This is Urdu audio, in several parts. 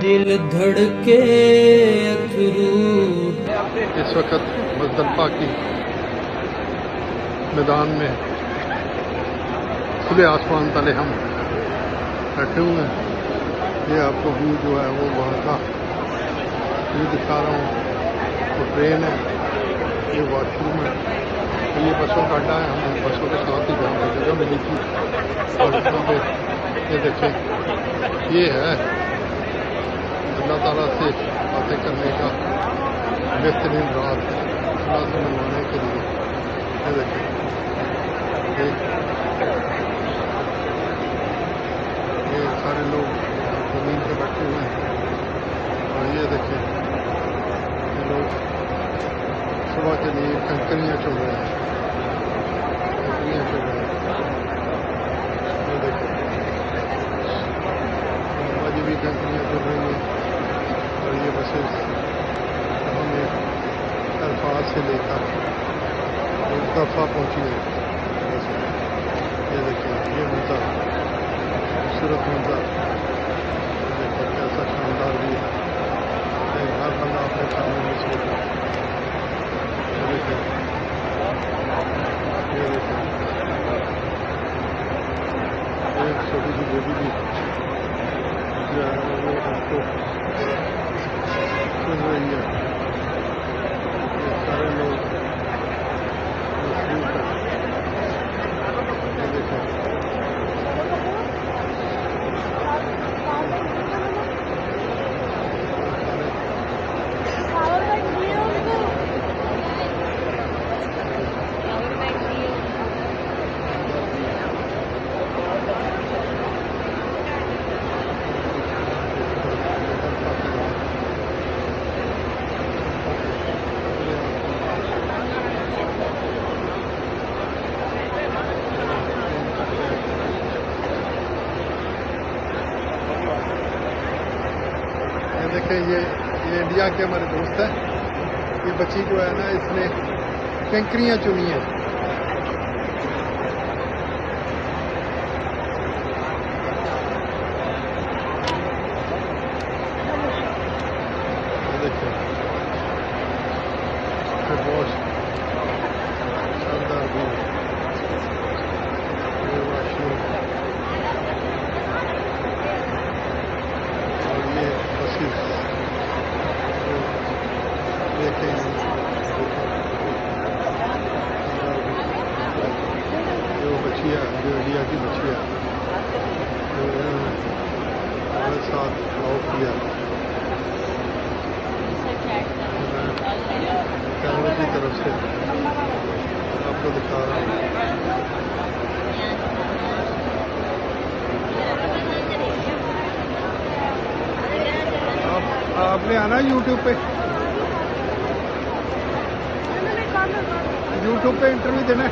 دل دھڑکے اتھرو. اس وقت مزدلفہ کی میدان میں کھلے آسمان تلے ہم بیٹھے ہوئے ہیں. یہ آپ کو ویو جو ہے وہ وہاں کا ویو دکھا رہا ہوں. وہ ٹرین ہے، یہ واش روم ہے، یہ بسوں کا اڈا ہے. ہمیں بسوں کے ساتھ ہی جہاں پہ جگہ ملی تھی اور یہاں پہ یہ دیکھیں یہ ہے اللہ تعالیٰ سے باتیں کرنے کا بہترین رات اللہ سے ملوانے کے لیے. یہ دیکھیں یہ سارے لوگ زمین پہ بیٹھے ہوئے ہیں اور یہ دیکھیں یہ لوگ صبح کے لیے کنکریاں چل رہے ہیں. کنکریاں چل رہے ہیں. یہ دیکھیں آج بھی کنکریاں چل رہی ہیں اور یہ بسیں ہمیں الفاظ سے لے کر مزدلفہ پہنچی ہے. یہ دیکھیں یہ منظر خوبصورت منظر دیکھیں کیسا شاندار بھی ہے. ہر بندہ اپنے کام میں مصروف ہے. یہ دیکھیں ایک چھوٹی سی بیٹی بھی جو ہے وہ آپ کو سن رہی ہے. یہ سارے لوگ مصروف ہیں. یہ دیکھیں یہ انڈیا کے ہمارے دوست ہیں. یہ بچی جو ہے نا اس نے کنکریاں چنی ہیں. یہ دیکھیں بہت شاندار بھی یہ واش روم اور یہ بسیز دیکھیں جو بچیاں جو انڈیا کی بچیاں ہمارے ساتھ آؤٹ کیا کیمرے کی طرف سے آپ کو دکھا رہا ہوں. آپ نے آنا یوٹیوب پہ انٹرویو دینا ہے.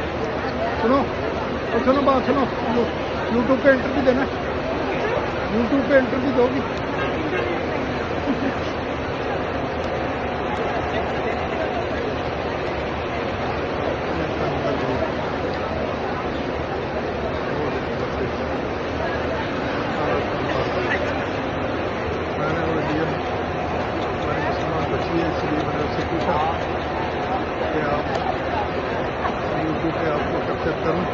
سنو بات سنو. یوٹیوب پہ انٹرویو دینا ہے. یوٹیوب پہ انٹرویو دو گی. بچی ہے اس لیے میں نے اس سے پوچھا کہ آپ یوٹیوب پہ آپ کو کیپچر کروں.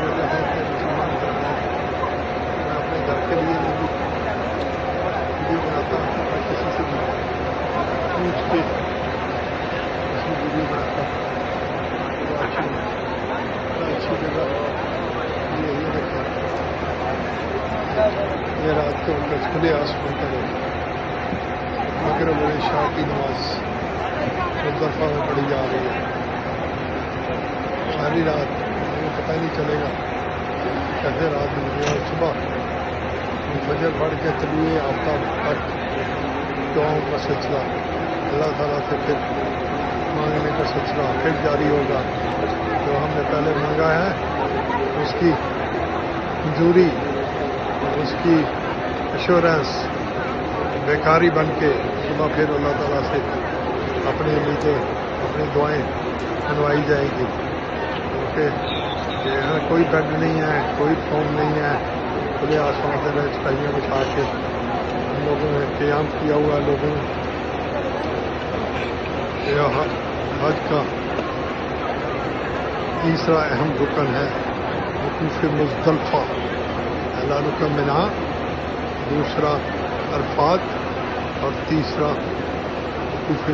وجہ ہے کہ مسلمان گھر میں اپنے گھر کے لیے بھی ویڈیو بناتا ہوں. میں کسی سے بھی پوچھ کے اس میں ویڈیو بناتا ہوں. اچھی جگہ یہ دیکھا یہ رات کے وقت کھلے آسمان کا دیکھا. مغرب اور عشاء کی نماز مزدلفہ میں پڑھی جا رہی ہے. ساری رات مجھے پتہ ہی نہیں چلے گا کیسے رات گزری. اور صبح فجر پڑھ کے طلوع آفتاب تک دعاؤں کا سلسلہ اللہ تعالیٰ سے پھر مانگنے کا سلسلہ پھر جاری ہوگا. جو ہم نے پہلے مانگا ہے اس کی منظوری، اس کی ایشورنس بیکاری بن کے صبح پھر اللہ تعالیٰ سے اپنی امیدیں اپنی دعائیں منوائی جائیں گی. کیونکہ یہاں کوئی بیڈ نہیں ہے، کوئی فون نہیں ہے، کھلے آسمان سے رہ چٹائیاں بچھا کے ہم لوگوں نے قیام کیا ہوا ہے. لوگوں نے یہ حج کا تیسرا اہم رکن ہے وقوف مزدلفہ. پہلا رکن منا، دوسرا عرفات اور تیسرا وقوف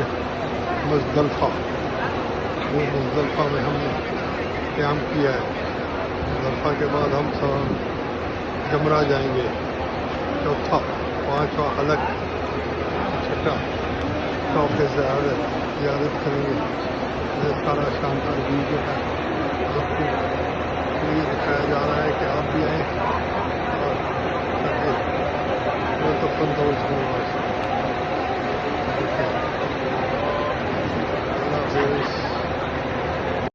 مزدلفہ. وہ مزدلفہ میں ہم نے قیام کیا ہے. مزدلفہ کے بعد ہم سب جمرہ جائیں گے. چوتھا پانچواں حلق چھٹا طواف زیارت کریں گے. یہ سارا شاندار ویو جو ہے آپ کو یہ دکھایا جا رہا ہے کہ آپ بھی آئیں اور وہ تو فن